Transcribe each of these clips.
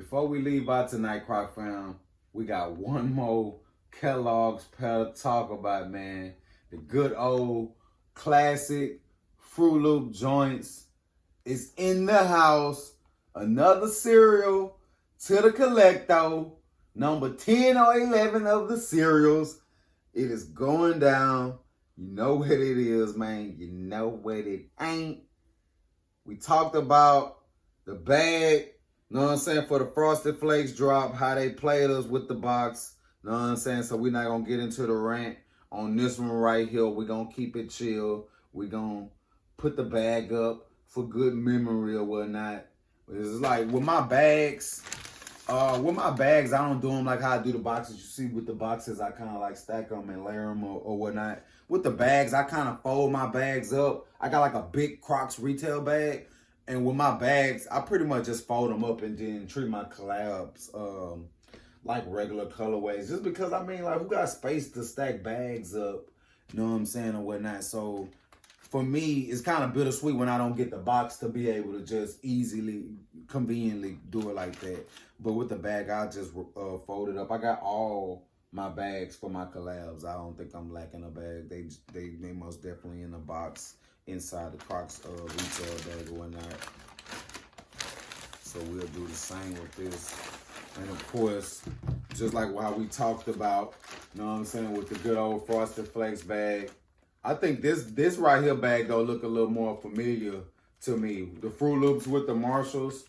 before we leave out tonight, Croc fam, we got one more Kellogg's pair to talk about, man. The good old classic Fruit Loop joints is in the house. Another cereal to the collecto. Number 10 or 11 of the cereals. It is going down. You know what it is, man. You know what it ain't. We talked about the bag, know what I'm saying, for the Frosted Flakes drop, how they played us with the box, know what I'm saying? So we're not going to get into the rant on this one right here. We're going to keep it chill. We're going to put the bag up for good memory or whatnot. It's like with my bags, I don't do them like how I do the boxes. You see with the boxes, I kind of like stack them and layer them or whatnot. With the bags, I kind of fold my bags up. I got like a big Crocs retail bag. And with my bags, I pretty much just fold them up and then treat my collabs like regular colorways. Just because, I mean, like, who got space to stack bags up, you know what I'm saying, or whatnot. So, for me, it's kind of bittersweet when I don't get the box to be able to just easily, conveniently do it like that. But with the bag, I just fold it up. I got all my bags for my collabs. I don't think I'm lacking a bag. They most definitely in the box inside the Crocs retail bag or whatnot. So we'll do the same with this. And of course, just like how we talked about, you know what I'm saying, with the good old Frosted Flakes bag. I think this right here bag though look a little more familiar to me. The Fruit Loops with the marshmallows.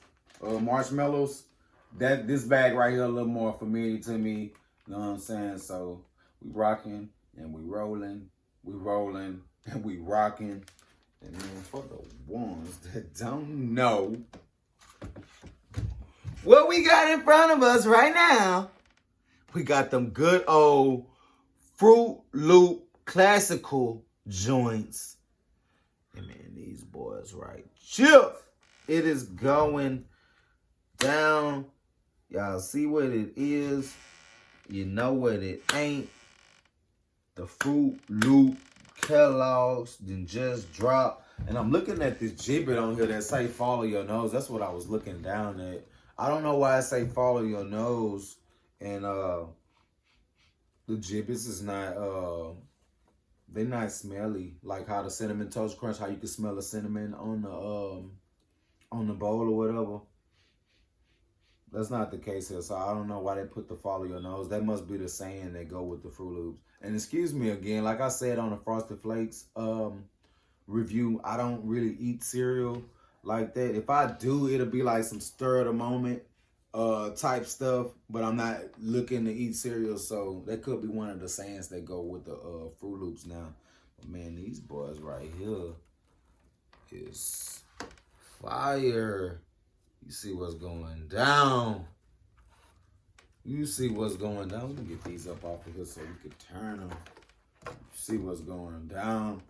This bag right here a little more familiar to me. You know what I'm saying? So we rocking and we rolling and we rocking. And then for the ones that don't know what we got in front of us right now, we got them good old Fruit Loop classical joints. And man, these boys right here. It is going down. Y'all see what it is. You know what it ain't. The Fruit Loop Kellogg's then just dropped. And I'm looking at this gibbet on here that say follow your nose. That's what I was looking down at. I don't know why I say follow your nose. And the gibbets is not they're not smelly. Like how the Cinnamon Toast Crunch, how you can smell the cinnamon on the bowl or whatever. That's not the case here, so I don't know why they put the follow your nose. That must be the saying that go with the Fruit Loops. And excuse me again, like I said on the Frosted Flakes review, I don't really eat cereal like that. If I do, it'll be like some stir of the moment type stuff, but I'm not looking to eat cereal, so that could be one of the sayings that go with the Fruit Loops now. But man, these boys right here is fire. You see what's going down. You see what's going down. Let me get these up off of here so we can turn them. See what's going down.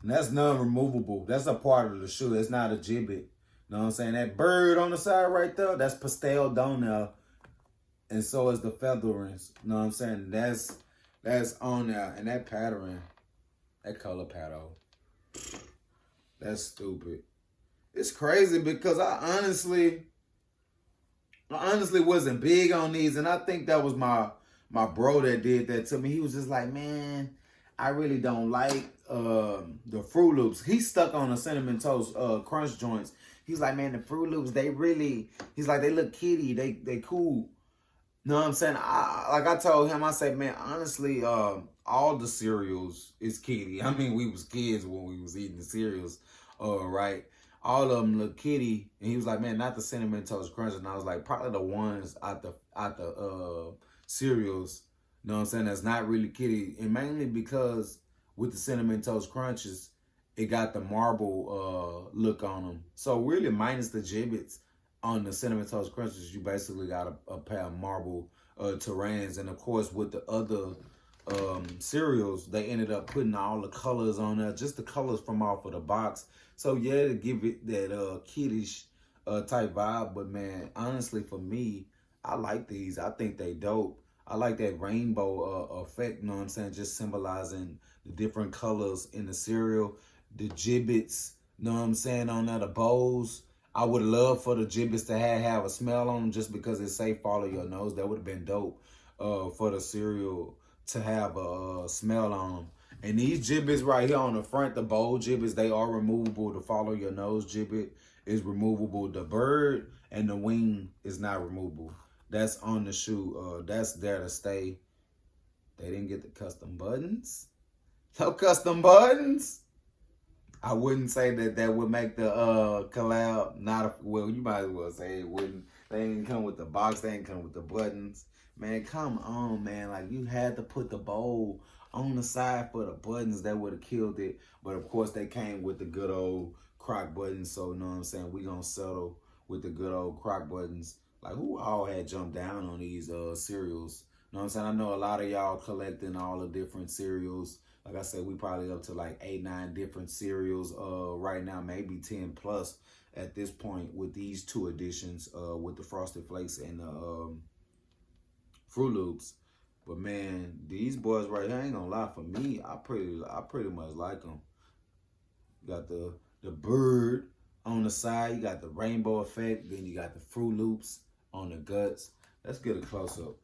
And that's non-removable. That's a part of the shoe. It's not a gibbet. You know what I'm saying? That bird on the side right there, that's pastel down there. And so is the featherings. You know what I'm saying? That's on there. And that pattern, that color pattern, that's stupid. It's crazy because I honestly wasn't big on these, and I think that was my bro that did that to me. He was just like, man, I really don't like the Fruit Loops. He's stuck on the Cinnamon Toast Crunch joints. He's like, man, the Fruit Loops, he's like, they look kitty, they cool. You know what I'm saying? Like I told him, I said, man, honestly, all the cereals is kitty. I mean, we was kids when we was eating the cereals, right? All of them look kitty, and he was like, man, not the Cinnamon Toast Crunch. And I was like, probably the ones out the cereals, you know what I'm saying, that's not really kitty. And mainly because with the Cinnamon Toast Crunches, it got the marble look on them. So really, minus the gibbets on the Cinnamon Toast Crunches, you basically got a pair of marble terrains. And of course, with the other cereals, they ended up putting all the colors on there, just the colors from off of the box. So yeah, to give it that kiddish type vibe. But man, honestly, for me, I like these. I think they dope. I like that rainbow effect, you know what I'm saying? Just symbolizing the different colors in the cereal. The gibbets, you know what I'm saying, on there, the bows. I would love for the giblets to have a smell on them just because it say follow your nose. That would have been dope for the cereal to have a smell on them. And these giblets right here on the front, the bold giblets, they are removable. The follow your nose giblet is removable. The bird and the wing is not removable. That's on the shoe. That's there to stay. They didn't get the custom buttons. No custom buttons. I wouldn't say that would make the collab not a, well, you might as well say it wouldn't. They ain't come with the box, they ain't come with the buttons. Man, come on, man. Like, you had to put the bowl on the side for the buttons. That would have killed it. But of course they came with the good old Croc buttons. So you know what I'm saying? We gonna settle with the good old Croc buttons. Like, who all had jumped down on these cereals? You know what I'm saying? I know a lot of y'all collecting all the different cereals. Like I said, we probably up to like 8, 9 different cereals right now, maybe 10 plus at this point with these 2 editions with the Frosted Flakes and the Fruit Loops. But man, these boys right here, I ain't gonna lie, for me, I pretty much like them. You got the bird on the side, you got the rainbow effect, then you got the Fruit Loops on the guts. Let's get a close up.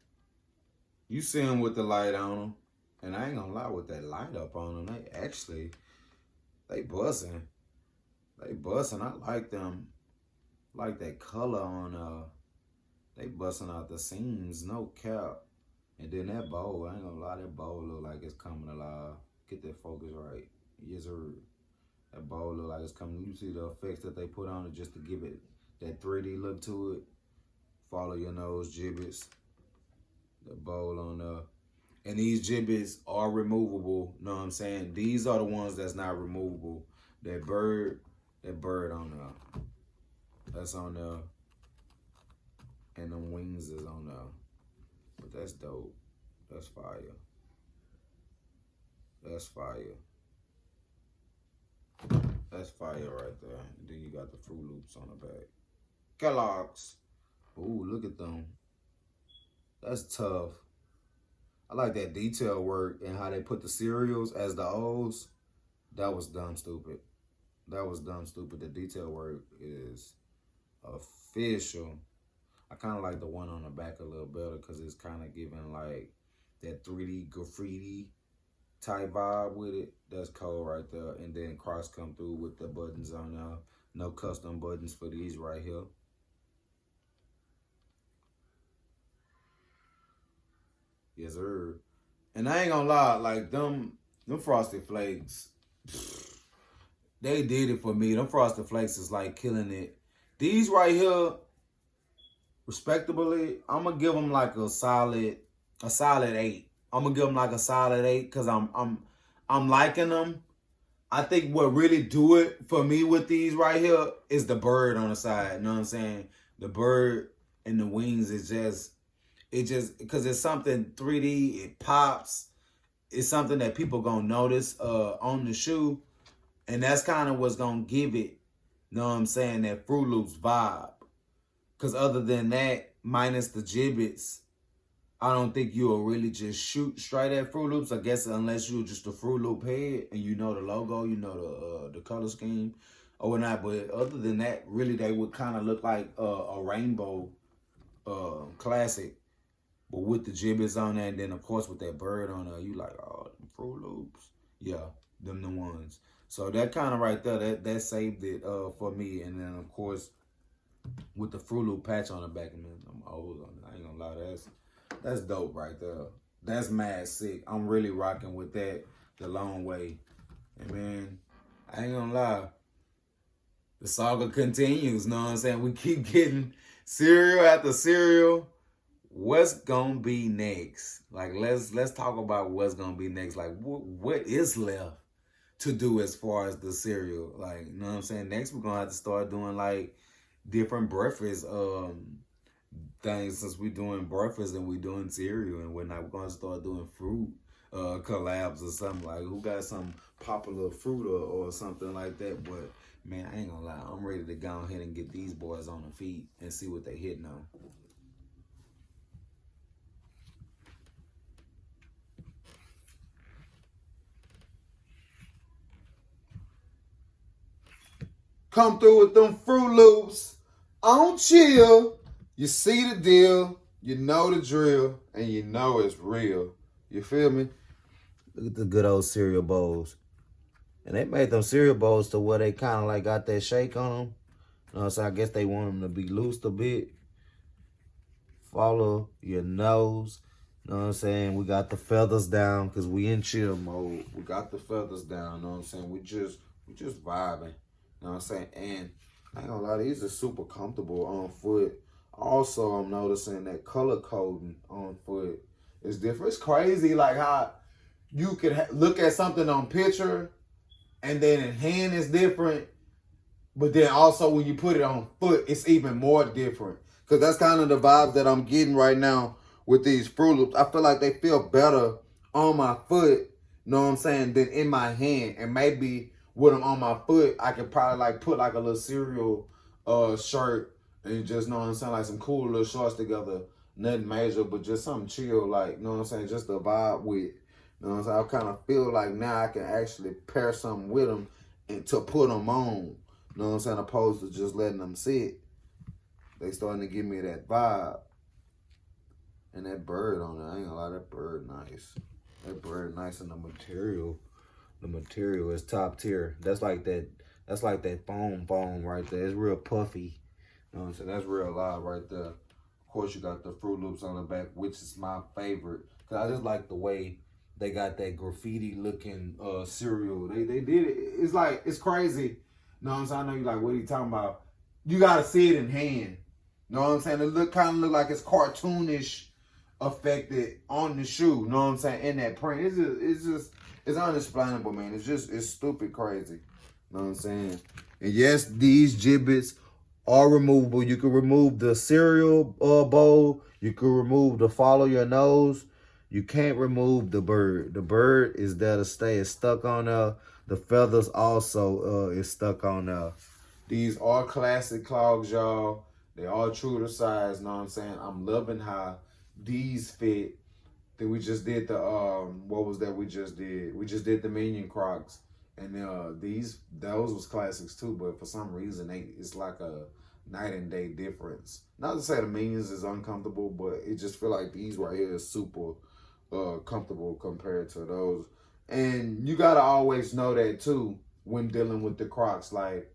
You see them with the light on them. And I ain't gonna lie, with that light up on them, they buzzing. They buzzing. I like them. Like that color on they busting out the seams, no cap. And then that bowl, I ain't gonna lie, that bowl look like it's coming alive. Get that focus right. Yes, sir. That bowl look like it's coming. You see the effects that they put on it just to give it that 3D look to it. Follow your nose giblets. The bowl on and these giblets are removable. You know what I'm saying? These are the ones that's not removable. That bird on there. That's on there. And them wings is on there. But that's dope. That's fire. That's fire. That's fire right there. And then you got the Fruit Loops on the back. Kellogg's. Ooh, look at them. That's tough. I like that detail work and how they put the cereals as the O's. That was dumb stupid. That was dumb stupid. The detail work is official. I kind of like the one on the back a little better because it's kind of giving like that 3D graffiti type vibe with it. That's cold right there. And then Crocs come through with the buttons on there. No custom buttons for these right here. Yes, sir. And I ain't gonna lie, like them Frosted Flakes, they did it for me. Them Frosted Flakes is like killing it. These right here, respectably, I'm gonna give them like a solid 8. I'm gonna give them like a solid 8 because I'm liking them. I think what really do it for me with these right here is the bird on the side. You know what I'm saying? The bird and the wings is just. It just, because it's something 3D, it pops. It's something that people gonna notice on the shoe. And that's kind of what's gonna give it, you know what I'm saying, that Fruit Loops vibe. Because other than that, minus the giblets, I don't think you'll really just shoot straight at Fruit Loops. I guess unless you're just a Fruit Loop head and you know the logo, you know the color scheme or whatnot. But other than that, really they would kind of look like a rainbow classic. But with the giblets on there, and then of course with that bird on there, you like, oh, them Fruit Loops. Yeah, them the ones. So that kind of right there, that saved it for me. And then of course with the Fruit Loop patch on the back, of I'm old on it. I ain't gonna lie, that's dope right there. That's mad sick. I'm really rocking with that the long way. And man, I ain't gonna lie, the saga continues. Know what I'm saying? We keep getting cereal after cereal. What's gonna be next? Like, let's talk about what's gonna be next. Like, what is left to do as far as the cereal? Like, you know what I'm saying? Next, we're gonna have to start doing like different breakfast things, since we're doing breakfast and we're doing cereal and whatnot. We're gonna start doing fruit collabs or something. Like, who got some popular fruit or something like that? But man, I ain't gonna lie, I'm ready to go ahead and get these boys on the feet and see what they hitting on. Come through with them Fruit Loops on chill. You see the deal, you know the drill, and you know it's real. You feel me? Look at the good old cereal bowls. And they made them cereal bowls to where they kind of like got that shake on them. You know, so I guess they want them to be loose a bit. Follow your nose. You know what I'm saying? We got the feathers down because we in chill mode. We got the feathers down. You know what I'm saying? We just vibing. You know what I'm saying? And I ain't gonna lie, these are super comfortable on foot. Also, I'm noticing that color coding on foot is different. It's crazy like how you could look at something on picture and then in hand is different. But then also when you put it on foot, it's even more different. Because that's kind of the vibes that I'm getting right now with these Fruit Loops. I feel like they feel better on my foot, you know what I'm saying, than in my hand. And maybe with them on my foot, I could probably like put like a little cereal shirt and just, know what I'm saying, like some cool little shorts together. Nothing major, but just something chill, like, you know what I'm saying, just a vibe with. You know what I'm saying? I kind of feel like now I can actually pair something with them and to put them on. You know what I'm saying? Opposed to just letting them sit. They starting to give me that vibe. And that bird on it, I ain't gonna lie, that bird nice. That bird nice, and the material is top tier. That's like that foam right there. It's real puffy. You know what I'm saying? That's real live right there. Of course, you got the Fruit Loops on the back, which is my favorite. Cause I just like the way they got that graffiti looking cereal. They did it. It's like, it's crazy. You know what I'm saying? I know you like, what are you talking about? You gotta see it in hand. You know what I'm saying? It kind of look like it's cartoonish affected on the shoe. You know what I'm saying? In that print. It's unexplainable, man. It's stupid crazy. You know what I'm saying? And yes, these gibbets are removable. You can remove the cereal bowl. You can remove the follow your nose. You can't remove the bird. The bird is there to stay. It's stuck on there. The feathers also is stuck on there. These are classic clogs, y'all. They are true to size, know what I'm saying? I'm loving how these fit. Then we just did the, what was that we just did? We just did the Minion Crocs. And those was classics too, but for some reason, it's like a night and day difference. Not to say the Minions is uncomfortable, but it just feel like these right here is super comfortable compared to those. And you gotta always know that too when dealing with the Crocs. Like,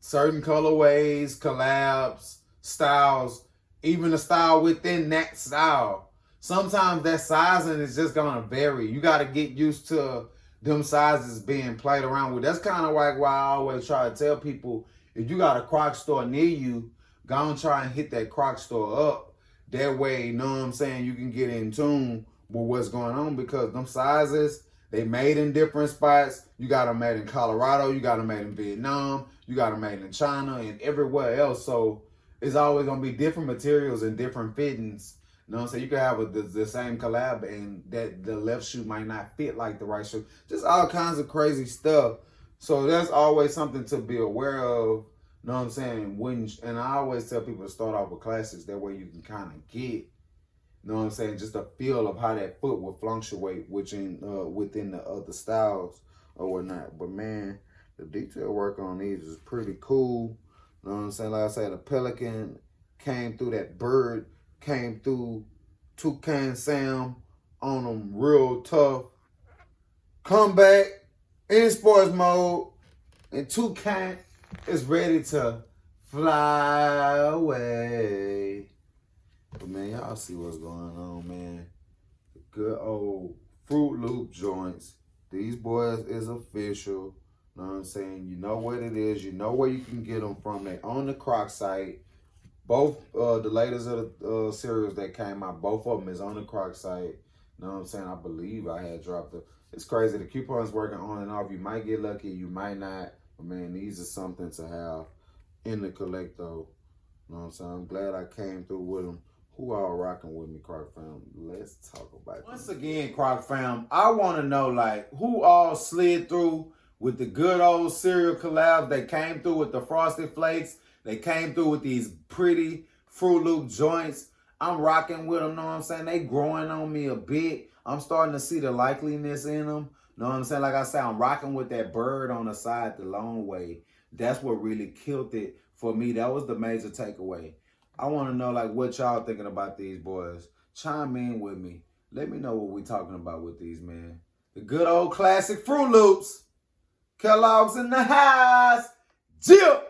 certain colorways, collabs, styles, even the style within that style. Sometimes that sizing is just gonna vary. You gotta get used to them sizes being played around with. That's kind of like why I always try to tell people, if you got a Croc store near you, go and try and hit that Croc store up. That way, you know what I'm saying, you can get in tune with what's going on, because them sizes, they made in different spots. You got them made in Colorado, you got them made in Vietnam, you got them made in China and everywhere else. So it's always gonna be different materials and different fittings. You know what I'm saying? You can have the same collab and that the left shoe might not fit like the right shoe. Just all kinds of crazy stuff. So that's always something to be aware of. You know what I'm saying? And I always tell people to start off with classics. That way you can kind of get, you know what I'm saying, just a feel of how that foot will fluctuate within the other styles or whatnot. But man, the detail work on these is pretty cool. You know what I'm saying? Like I said, the pelican came through, that bird came through, Toucan Sam on them real tough. Come back in sports mode, and Toucan is ready to fly away. But man, y'all see what's going on, man. The good old Fruit Loop joints. These boys is official. You know what I'm saying? You know what it is. You know where you can get them from. They on the Crocs site. Both the latest of the cereals that came out, both of them is on the Crocs site. You know what I'm saying? I believe I had dropped it. It's crazy. The coupon's working on and off. You might get lucky. You might not. But man, these are something to have in the collecto. You know what I'm saying? I'm glad I came through with them. Who all rocking with me, Croc fam? Let's talk about it. Once again, Croc fam, I want to know, like, who all slid through with the good old cereal collabs. They came through with the Frosted Flakes. They came through with these pretty Fruit Loop joints. I'm rocking with them, know what I'm saying? They growing on me a bit. I'm starting to see the likeliness in them. Know what I'm saying? Like I said, I'm rocking with that bird on the side the long way. That's what really killed it for me. That was the major takeaway. I want to know like what y'all thinking about these boys. Chime in with me. Let me know what we talking about with these, man. The good old classic Fruit Loops. Kellogg's in the house. Jill.